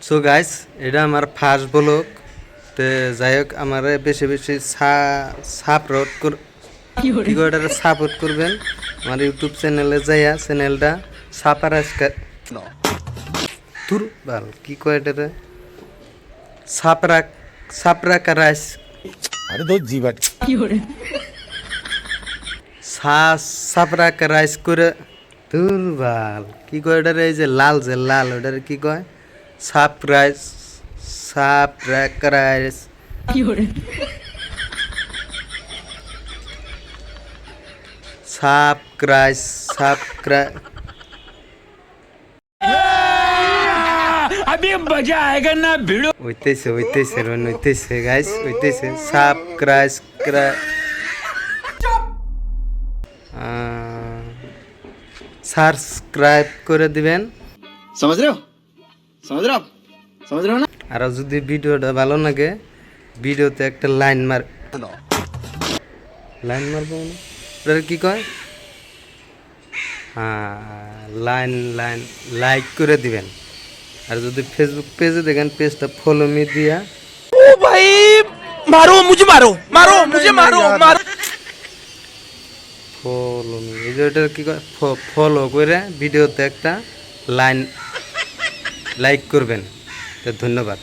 So guys, এটা আমার first blog. তো যাই হোক, আমার বেশি বেশি সাপোর্ট কি করে এটা সাপোর্ট করবেন। আমার ইউটিউব চ্যানেলে যাইয়া চ্যানেলটা তুর বাল কি কয় এটা সাপরাক রাইস अरे दो जीवन সাপরাক রাইস করে তুর বাল কি কয় এটা, এই যে লাল ওটার কি কয়, সাপরাক রাইস সাবস্ক্রাইব अभी मजा आएगा ना भिड़ो। হইতেছে গাইস, হইতেছে সাবস্ক্রাইব করে দিবেন। समझ रहे हो समझ रहे हो आप समझ रहे हो ना। আর যদি ভিডিওটা ভালো লাগে, ভিডিওতে একটা লাইন মারবো না? ওটা কি কয়, হ্যাঁ লাইক করে দিবেন। আর যদি ফেসবুক পেজে দেখেন, পেজটা ফলো মি দিয়া ओ भाई मारो मुझे ফলো মি, এই যে ওটা কি কয়, ফলো করে ভিডিওতে একটা লাইক করবেন। তো ধন্যবাদ।